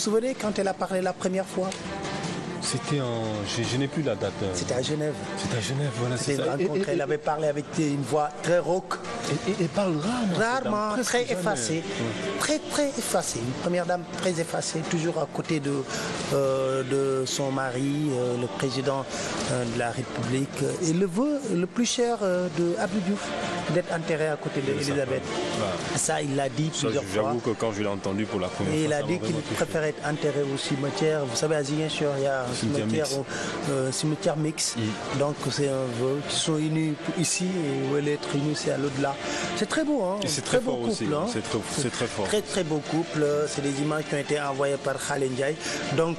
souvenez quand elle a parlé la première fois? C'était en... Je n'ai plus la date. C'était à Genève. C'était à Genève, voilà. C'était une rencontre. Elle avait parlé avec une voix très rauque. Et parle rarement. Rarement, très effacée. Très, très effacée. Une première dame très effacée, toujours à côté de son mari, le président de la République. Et le vœu le plus cher de Abdou Diouf, d'être enterré à côté d'Elisabeth. Ça, il l'a dit plusieurs fois. J'avoue que quand je l'ai entendu pour la première fois, et il a dit qu'il préférait être enterré au cimetière. Vous savez, à Ziguinchor, il y a un cimetière mixte. Donc c'est un vœu qui sont unis ici et où elle est unie, c'est à l'au-delà. C'est très beau, hein. C'est très fort aussi. Hein. C'est très fort. Très très beau couple. C'est des images qui ont été envoyées par Khaled Ndiaye. Donc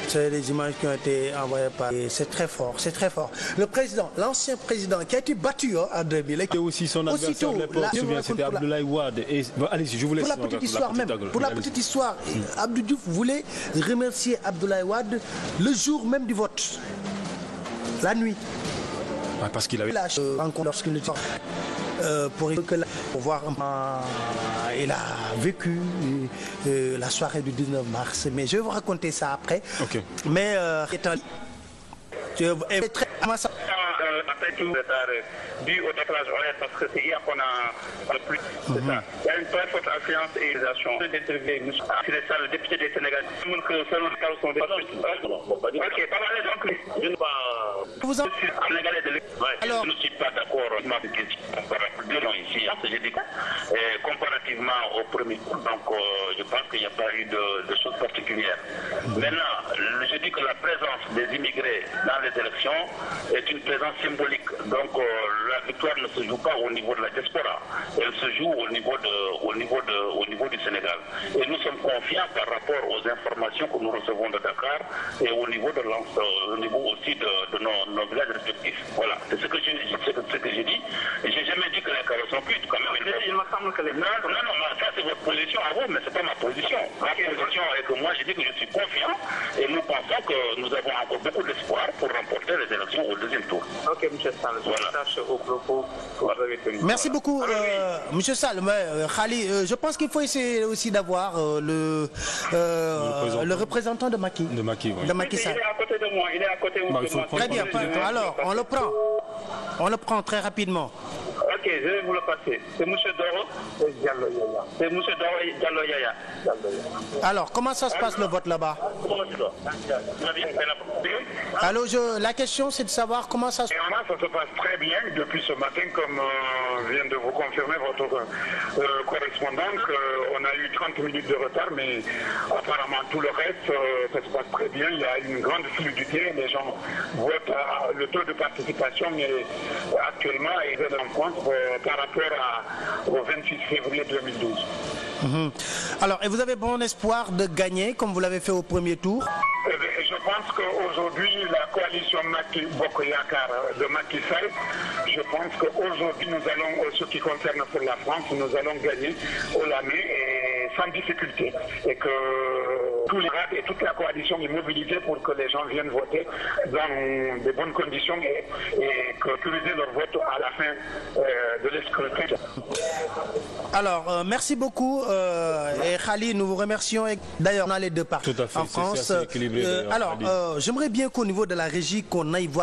c'est des images qui ont été envoyées par. C'est très fort, c'est très fort. Le président, l'ancien président qui a été battu en 2000. Et aussi son adversaire de l'époque, c'était Abdoulaye Wade. Allez-y, je vous laisse. Pour la petite histoire même. Pour la petite histoire, Abdou Diouf voulait remercier Abdoulaye Wade le jour même du vote, la nuit. Ah, parce qu'il avait rencontre lorsqu'il était pour voir il a vécu la soirée du 19 mars. Mais je vais vous raconter ça après. Okay. Mais après tout retard dû au décalage horaire parce que c'est hier qu'on a plus. C'est ça. Il y a une très forte influence et réalisation. Le député des Sénégal. Ok, pas mal donc. Je ne vous en... suis sénégalais de alors, je ne suis pas d'accord avec ma question ici. J'ai dit comparativement au premier coup, donc je pense qu'il n'y a pas eu de choses particulières. Maintenant, je dis que la présence des immigrés dans les élections est une présence symbolique. Donc la victoire ne se joue pas au niveau de la diaspora, elle se joue au niveau du Sénégal. Et nous sommes confiants par rapport aux informations que nous recevons de Dakar et au niveau aussi de nos villages respectifs. Voilà, c'est ce que j'ai dit. Et j'ai jamais dit que les carrés sont cuites quand même. Il me semble que les non, ça c'est votre position à vous, mais c'est pas ma position. Ma position est que moi j'ai dit que je suis confiant et nous pensons que nous avons encore beaucoup d'espoir pour remporter les élections au deuxième tour. Ok, M. Sall, je au propos que vous avez tenu. Merci beaucoup, M. Sall. Khali, je pense qu'il faut essayer aussi d'avoir le représentant de Macky. De Macky, oui. Il est à côté de moi, il est à côté de moi. Très bien, alors on le prend. On le prend très rapidement. Ok, je vais vous le passer. C'est M. Doro Diallo Yaya. C'est M. Doro Diallo Yaya. Alors, comment ça se passe le vote là-bas? Alors, la question c'est de savoir comment ça se passe. Ça se passe très bien depuis ce matin, comme vient de vous confirmer votre correspondant. On a eu 30 minutes de retard, mais apparemment tout le reste, ça se passe très bien. Il y a une grande fluidité. Les gens votent. Le taux de participation est actuellement en compte par rapport au 26 février 2012. Alors, et vous avez bon espoir de gagner comme vous l'avez fait au premier tour? Je pense qu'aujourd'hui, la coalition Macky Bokoyakar de Macky Sall, je pense qu'aujourd'hui, nous allons, ce qui concerne la France, nous allons gagner au la main et sans difficulté. Et que tous les rats et toute la coalition est mobilisée pour que les gens viennent voter dans de bonnes conditions et sécuriser leur vote à la fin de l'escrutin. Alors, merci beaucoup. Et Khali, nous vous remercions. D'ailleurs, on a les deux parties Tout à fait, en France. c'est assez équilibré, alors, j'aimerais bien qu'au niveau de la régie, qu'on aille voir